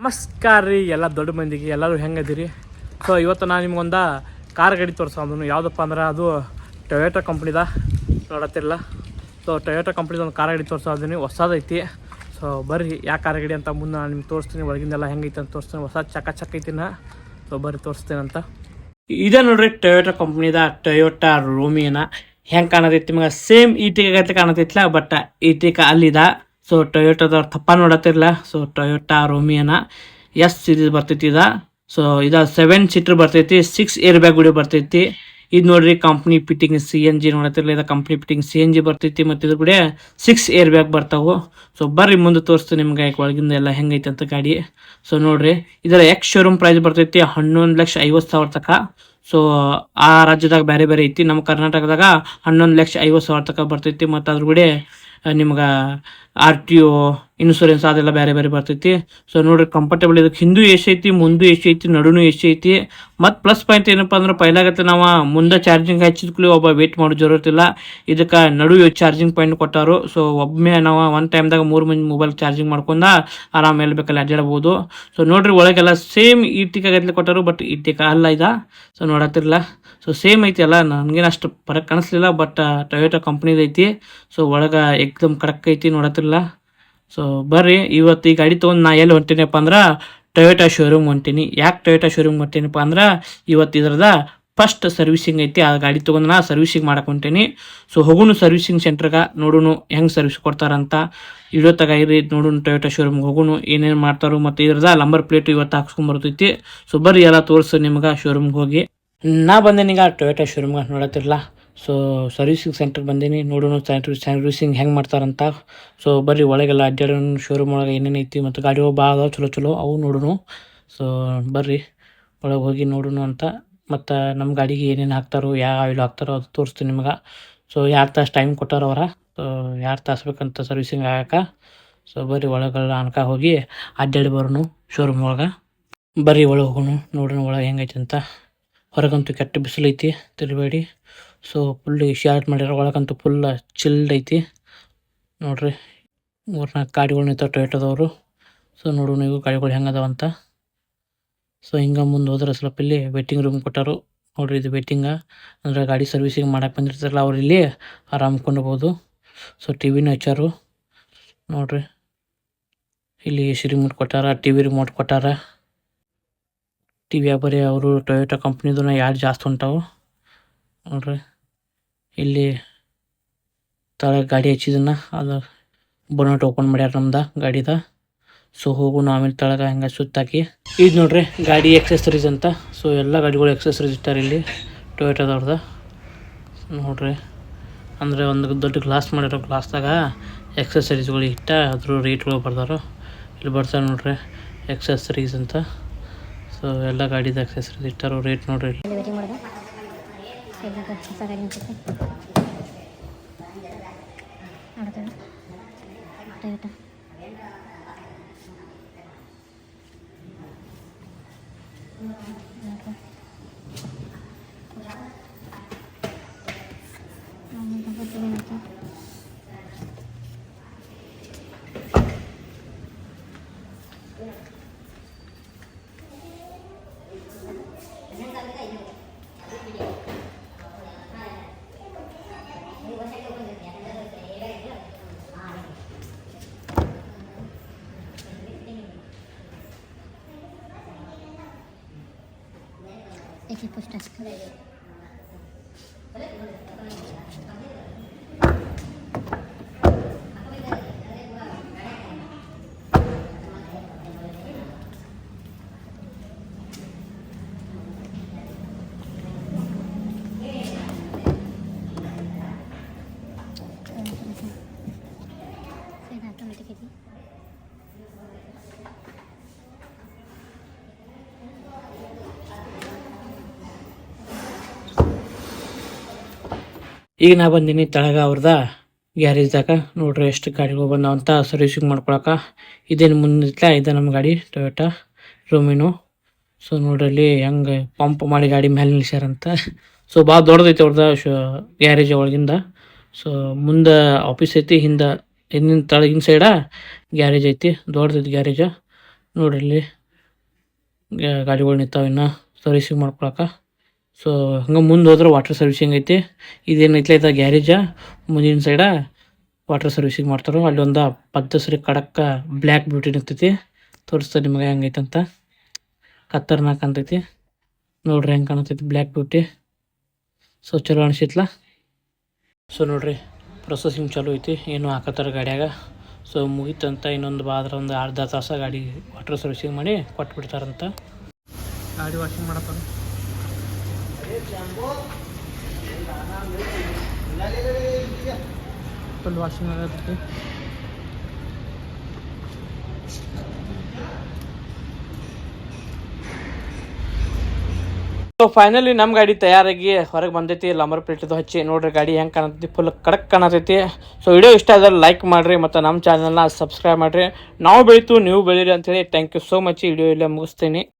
ನಮಸ್ಕಾರ ರೀ ಎಲ್ಲ ದೊಡ್ಡ ಮಂದಿಗೆ ಎಲ್ಲರೂ ಹೆಂಗದಿರಿ. ಸೊ ಇವತ್ತು ನಾನು ನಿಮ್ಗೊಂದು ಕಾರ್ ಗಾಡಿ ತೋರಿಸೋದು ಯಾವುದಪ್ಪ ಅಂದ್ರೆ ಅದು ಟೊಯೋಟಾ ಕಂಪ್ನಿದ ನೋಡತ್ತಿರಲ್ಲ. ಸೊ ಟೊಯೋಟಾ ಕಂಪ್ನಿದ ಒಂದು ಕಾರ್ ಗಾಡಿ ತೋರಿಸೋದೀನಿ, ಹೊಸದೈತಿ. ಸೊ ಬರ್ರಿ ಯಾವ ಕಾರ್ ಗಾಡಿ ಅಂತ ಮುಂದೆ ನಾನು ನಿಮ್ಗೆ ತೋರಿಸ್ತೀನಿ, ಒಳಗಿಂದೆಲ್ಲ ಹೆಂಗೈತೆ ಅಂತ ತೋರಿಸ್ತೀನಿ. ಹೊಸ ಚಕ್ಕ ಐತಿನ. ಸೊ ಬರ್ರಿ ತೋರಿಸ್ತೀನಿ ಅಂತ. ಇದೇ ನೋಡ್ರಿ ಟೊಯೋಟಾ ಕಂಪ್ನಿದ ಟೊಯೋಟಾ ರೋಮಿಯೋನ. ಹೆಂಗೆ ಕಾಣತೈತಿ ನಿಮಗೆ ಸೇಮ್ ಈಟಿಕ ಗಟ್ಲೆ ಕಾಣತೈತಿಲ್ಲ, ಬಟ್ ಈಟಿಕ ಅಲ್ಲಿದ. ಸೊ ಟೊಯೋಟೋದವ್ರು ತಪ್ಪ ನೋಡತ್ತಿರಲ್ಲ. ಸೊ ಟೊಯೋಟಾ ರೋಮಿಯೋನ ಎಸ್ ಸೀರೀಸ್ ಬರ್ತೈತಿ ಇದ. ಸೊ ಇದು 7 ಸೀಟರ್ ಬರ್ತೈತಿ, 6 ಏರ್ ಬ್ಯಾಗ್ ಗುಡಿ ಬರ್ತೈತಿ. ಇದು ನೋಡ್ರಿ ಕಂಪ್ನಿ ಫಿಟ್ಟಿಂಗ್ CNG ನೋಡತ್ತಿರಲ್ಲ, ಇದು ಕಂಪ್ನಿ ಫಿಟ್ಟಿಂಗ್ CNG ಬರ್ತೈತಿ. ಮತ್ತು ಇದ್ರ ಕೂಡ 6 ಏರ್ ಬ್ಯಾಗ್ ಬರ್ತಾವೆ. ಸೊ ಬರ್ರಿ ಮುಂದೆ ತೋರಿಸ್ತೀನಿ ನಿಮ್ಗೆ ಒಳಗಿಂದ ಎಲ್ಲ ಹೆಂಗೈತೆ ಅಂತ ಗಾಡಿ. ಸೊ ನೋಡ್ರಿ ಇದರ ಎಕ್ಸ್ ಶೋರೂಮ್ ಪ್ರೈಸ್ ಬರ್ತೈತಿ 11,50,000 ತನಕ. ಸೊ ಆ ರಾಜ್ಯದಾಗ ಬೇರೆ ಬೇರೆ ಐತಿ. ನಮ್ಮ ಕರ್ನಾಟಕದಾಗ 11,50,000 ತನಕ ಬರ್ತೈತಿ. ಮತ್ತು ಅದ್ರ ಕೂಡ ನಿಮ್ಗೆ RTO ಇನ್ಶೂರೆನ್ಸ್ ಅದೆಲ್ಲ ಬೇರೆ ಬೇರೆ ಬರ್ತೈತಿ. ಸೊ ನೋಡ್ರಿ ಕಂಫರ್ಟೇಬಲ್ ಇದಕ್ಕೆ ಹಿಂದೂ AC ಐತಿ, ಮುಂದೂ AC ಐತಿ, ನಡುನು AC ಐತಿ. ಮತ್ತು ಪ್ಲಸ್ ಪಾಯಿಂಟ್ ಏನಪ್ಪ ಅಂದ್ರೆ ಪೈಲಾಗತ್ತೆ ನಾವು ಮುಂದೆ ಚಾರ್ಜಿಂಗ್ ಹಚ್ಚಿದ್ಕೂಲಿ ಒಬ್ಬ ವೇಟ್ ಮಾಡೋ ಜरूरत ಇದಕ್ಕೆ ನಡು ಚಾರ್ಜಿಂಗ್ ಪಾಯಿಂಟ್ ಕೊಟ್ಟಾರು. ಸೊ ಒಮ್ಮೆ ನಾವು ಒಂದು ಟೈಮ್ದಾಗ 3 ಮಂದಿ ಮೊಬೈಲ್ ಚಾರ್ಜಿಂಗ್ ಮಾಡ್ಕೊಂಡ ಆರಾಮ ಎಲ್ಲಿ ಬೇಕಲ್ಲಿ ಅಡ್ಡಾಡ್ಬೋದು. ಸೊ ನೋಡ್ರಿ ಒಳಗೆಲ್ಲ ಸೇಮ್ ಈಟಿಕ ಗಟ್ಲೆ ಕೊಟ್ಟಾರು, ಬಟ್ ಈಟಿಕ ಅಲ್ಲ ಇದ. ಸೊ ನೋಡತ್ತಿರಲ್ಲ, ಸೊ ಸೇಮ್ ಐತಿ ಅಲ್ಲ, ನನಗೇನು ಅಷ್ಟು ಫರಕ್ ಕಾಣಿಸ್ಲಿಲ್ಲ, ಬಟ್ ಟೊಯೋಟಾ ಕಂಪ್ನಿದು ಐತಿ. ಸೊ ಒಳಗೆ ಏಕ್ದಮ್ ಕಡಕ್ ಐತಿ ನೋಡತ್ತಿರಲ್ಲ. ಸೊ ಬರ್ರಿ ಇವತ್ತು ಈ ಗಾಡಿ ತೊಗೊಂಡು ನಾ ಎಲ್ಲಿ ಹೊಂಟೀನಪ್ಪ ಅಂದ್ರೆ ಟೊಯೋಟಾ ಶೋರೂಮ್ ಹೊಂಟೀನಿ. ಯಾಕೆ ಟೊಯೋಟಾ ಶೋರೂಮ್ ಹೊಂಟೀನಪ್ಪ ಅಂದ್ರೆ ಇವತ್ತು ಇದ್ರದ ಫಸ್ಟ್ ಸರ್ವಿಸಿಂಗ್ ಐತಿ. ಆ ಗಾಡಿ ತೊಗೊಂಡು ನಾ ಸರ್ವಿಸಿಂಗ್ ಮಾಡಕ್ಕೆ ಹೊಂಟೀನಿ. ಸೊ ಹೋಗುನು ಸರ್ವಿಸಿಂಗ್ ಸೆಂಟ್ರಿಗೆ, ನೋಡುನು ಹೆಂಗೆ ಸರ್ವಿಸ್ ಕೊಡ್ತಾರಂತ. ವಿಡಿಯೋ ತಗೈರಿ ನೋಡುನು ಟೊಯೋಟಾ ಶೋರೂಮ್ಗೆ ಹೋಗುನು ಏನೇನು ಮಾಡ್ತಾರೋ. ಮತ್ತು ಇದ್ರದ ನಂಬರ್ ಪ್ಲೇಟು ಇವತ್ತು ಹಾಕ್ಸ್ಕೊಂಬರ್ತೈತಿ. ಸೊ ಬರ್ರಿ ಎಲ್ಲ ತೋರಿಸು ನಿಮ್ಗೆ ಶೋರೂಮ್ಗೆ ಹೋಗಿ. ನಾ ಬಂದೇನೀಗ ಟೊಯೋಟಾ ಶೋರೂಮ್ಗೆ ನೋಡತ್ತಿರಲ್ಲ. ಸೊ ಸರ್ವಿಸಿಂಗ್ ಸೆಂಟ್ರಿಗೆ ಬಂದೀನಿ, ನೋಡೋಣ ಸರ್ವಿಸಿಂಗ್ ಹೆಂಗೆ ಮಾಡ್ತಾರಂತ. ಸೊ ಬರ್ರಿ ಒಳಗೆಲ್ಲ ಅಡ್ಡಾಡೋಣ, ಶೋರೂಮ್ ಒಳಗೆ ಏನೇನು ಐತಿ ಮತ್ತು ಗಾಡಿಗಳು ಭಾಳ ಅದಾವ ಚಲೋ ಅವು ನೋಡೋಣ. ಸೊ ಬರ್ರಿ ಒಳಗೆ ಹೋಗಿ ನೋಡೋಣ ಅಂತ. ಮತ್ತು ನಮ್ಮ ಗಾಡಿಗೆ ಏನೇನು ಹಾಕ್ತಾರೋ, ಯಾವ ಆಯಿಲ್ ಹಾಕ್ತಾರೋ ಅದು ತೋರಿಸ್ತೀನಿ ನಿಮ್ಗೆ. ಸೊ ಯಾರು ತಾಸು ಟೈಮ್ ಕೊಟ್ಟಾರ ಅವರ, ಸೊ ಯಾರು ತಾಸು ಬೇಕಂತ ಸರ್ವಿಸಿಂಗ್ ಆಗಕ್ಕೆ. ಸೊ ಬರ್ರಿ ಒಳಗೆಲ್ಲ ಅನ್ಕ ಹೋಗಿ ಅಡ್ಡಾಡಿ ಬರೋಣ ಶೋರೂಮ್ ಒಳಗೆ. ಬರ್ರಿ ಒಳಗೆ ಹೋಗೋಣ, ನೋಡೋಣ ಒಳಗೆ ಹೆಂಗೈತೆ ಅಂತ. ಹೊರಗಂತೂ ಕೆಟ್ಟ ಬಿಸಿಲೈತಿ, ತಿರುಬೇಡಿ. ಸೊ ಫುಲ್ ಶಾರ್ಟ್ ಮಾಡ್ಯಾರ, ಒಳಗಂತೂ ಫುಲ್ ಚಿಲ್ಡ್ ಐತಿ ನೋಡ್ರಿ. 3-4 ಗಾಡಿಗಳು ನಿಂತಾವ ಟೊಯೋಟೋದವರು. ಸೊ ನೋಡೋಣ ಇವು ಗಾಡಿಗಳು ಹೆಂಗದಾವಂತ. ಸೊ ಹಿಂಗೆ ಮುಂದೆ ಹೋದ್ರೆ ಸ್ವಲ್ಪ ಇಲ್ಲಿ ವೇಟಿಂಗ್ ರೂಮ್ ಕೊಟ್ಟಾರು ನೋಡ್ರಿ. ಇದು ವೇಟಿಂಗ ಅಂದರೆ ಗಾಡಿ ಸರ್ವಿಸಿಂಗ್ ಮಾಡಕ್ಕೆ ಬಂದಿರ್ತಾರಲ್ಲ ಅವ್ರು ಇಲ್ಲಿ ಆರಾಮ್ ಕೊಂಡ್ಬೋದು. ಸೊ ಟಿವಿನೂ ಹಚ್ಚಾರು ನೋಡ್ರಿ. ಇಲ್ಲಿ AC ರಿಮೋಟ್ ಕೊಟ್ಟಾರ, TV ರಿಮೋಟ್ ಕೊಟ್ಟಾರ. ಟಿವಿಯಾಗ ಬರೀ ಅವರು ಟೊಯೋಟಾ ಕಂಪ್ನಿದನ್ನ ಯಾರು ಜಾಸ್ತಿ ಹೊಂಟಾವು ನೋಡ್ರಿ. ಇಲ್ಲಿ ತಳಗೆ ಗಾಡಿ ಹಚ್ಚಿದನ್ನ ಅದು ಬೋನಟ್ ಓಪನ್ ಮಾಡ್ಯಾರ ನಮ್ದು ಗಾಡಿದ. ಸೊ ಹೋಗೋಣ ಆಮೇಲೆ ತಳಗೆ ಹಂಗೆ ಸುತ್ತಾಕಿ. ಇದು ನೋಡ್ರಿ ಗಾಡಿ ಎಕ್ಸೆಸರೀಸ್ ಅಂತ. ಸೊ ಎಲ್ಲ ಗಾಡಿಗಳು ಎಕ್ಸೆಸರೀಸ್ ಇಟ್ಟಾರೆ ಇಲ್ಲಿ ಟೊಯೋಟೋದವ್ರದ ನೋಡ್ರಿ. ಅಂದರೆ ಒಂದು ದೊಡ್ಡ ಗ್ಲಾಸ್ ಮಾಡಿರೋ ಗ್ಲಾಸ್ದಾಗ ಎಕ್ಸೆಸರೀಸ್ಗಳು ಇಟ್ಟ ಅದ್ರ ರೇಟ್ಗಳು ಬರ್ದಾರೋ ಇಲ್ಲಿ ಬರ್ತಾರೆ ನೋಡ್ರಿ, ಎಕ್ಸೆಸರೀಸ್ ಅಂತ. ಸೊ ಎಲ್ಲ ಗಾಡಿದ ಎಕ್ಸೆಸರೀಸ್ ಇಟ್ಟಾರೋ ರೇಟ್ ನೋಡ್ರಿ. Ese puesto así. ಈಗ ನಾ ಬಂದೀನಿ ತಳಗ ಅವ್ರದ ಗ್ಯಾರೇಜ್ದಾಗ. ನೋಡ್ರಿ ಎಷ್ಟು ಗಾಡಿಗಳು ಬಂದಾವಂತ ಸರ್ವಿಸಿಂಗ್ ಮಾಡ್ಕೊಳಕ್ಕೆ. ಇದೇನು ಮುಂದಿತ್ಲ, ಇದೆ ನಮ್ಮ ಗಾಡಿ ಟೊಯೋಟಾ ರೋಮಿನೋ. ಸೊ ನೋಡ್ರಿ ಅಲ್ಲಿ ಹೆಂಗೆ ಪಂಪ್ ಮಾಡಿ ಗಾಡಿ ಮೇಲೆ ನಿಲ್ಸ್ಯಾರಂತ. ಸೊ ಭಾಳ ದೊಡ್ಡದೈತೆ ಅವ್ರದ ಗ್ಯಾರೇಜ್ ಒಳಗಿಂದ. ಸೊ ಮುಂದೆ ಆಫೀಸ್ ಐತಿ, ಹಿಂದಿನ ತಳಗಿನ ಸೈಡ ಗ್ಯಾರೇಜ್ ಐತಿ, ದೊಡ್ಡದೈತಿ ಗ್ಯಾರೇಜ್ ನೋಡ್ರಿ ಇಲ್ಲಿ ಗಾಡಿಗಳು ನಿಂತಾವೆ ಇನ್ನು ಸರ್ವಿಸಿಂಗ್ ಮಾಡ್ಕೊಳಕ್ಕೆ. ಸೊ ಹಂಗೆ ಮುಂದೆ ಹೋದ್ರೆ ವಾಟರ್ ಸರ್ವಿಸಿಂಗ್ ಐತಿ. ಇದೇನೈತಿ ಇದು ಗ್ಯಾರೇಜ, ಮುಂದಿನ ಸೈಡ ವಾಟರ್ ಸರ್ವಿಸಿಂಗ್ ಮಾಡ್ತಾರೆ. ಅಲ್ಲಿ ಒಂದು ಪದ್ದಸರಿ ಕಡಕ್ಕ ಬ್ಲ್ಯಾಕ್ ಬ್ಯೂಟಿ ನಿಂತೈತಿ. ತೋರಿಸ್ತಾರೆ ನಿಮಗೆ ಹೆಂಗೈತೆ ಅಂತ. ಖತರ್ನಾಕ್ ಅಂತೈತಿ ನೋಡ್ರಿ, ಹೆಂಗೆ ಕಾಣತೈತಿ ಬ್ಲ್ಯಾಕ್ ಬ್ಯೂಟಿ. ಸೊ ಚಲೋ ಅನಿಸಿತ್ಲ. ಸೊ ನೋಡ್ರಿ ಪ್ರೊಸೆಸಿಂಗ್ ಚಲೋ ಐತಿ, ಏನು ಹಾಕತ್ತಾರ ಗಾಡಿಯಾಗ. ಸೊ ಮುಗೀತಂತ ಇನ್ನೊಂದು ಬಾದ್ರ ಒಂದು ಅರ್ಧ ತಾಸ ಗಾಡಿ ವಾಟರ್ ಸರ್ವಿಸಿಂಗ್ ಮಾಡಿ ಕೊಟ್ಬಿಡ್ತಾರಂತ. ಗಾಡಿ ವಾಷಿಂಗ್ ಮಾಡತ್ತಾರ. ಫುಲ್ ವಾಷಿಂಗ್ ಆಗತ್ತೆ. ಸೊ ಫೈನಲಿ ನಮ್ಮ ಗಾಡಿ ತಯಾರಾಗಿ ಹೊರಗೆ ಬಂದೈತಿ. ಲಂಬರ್ ಪ್ಲೇಟಿದು ಹಚ್ಚಿ ನೋಡ್ರಿ ಗಾಡಿ ಹೆಂಗೆ ಕಾಣತೈತಿ, ಫುಲ್ ಕಡಕ್ ಕಾಣತೈತಿ. ಸೊ ವಿಡಿಯೋ ಇಷ್ಟ ಆದ್ರೆ ಲೈಕ್ ಮಾಡಿರಿ ಮತ್ತು ನಮ್ಮ ಚಾನಲ್ನ ಸಬ್ಸ್ಕ್ರೈಬ್ ಮಾಡಿರಿ. ನಾವು ಬೆಳೀತು ನೀವು ಬೆಳೀರಿ ಅಂಥೇಳಿ. Thank you so much. ಈ ವಿಡಿಯೋ ಇಲ್ಲೇ ಮುಗಿಸ್ತೀನಿ.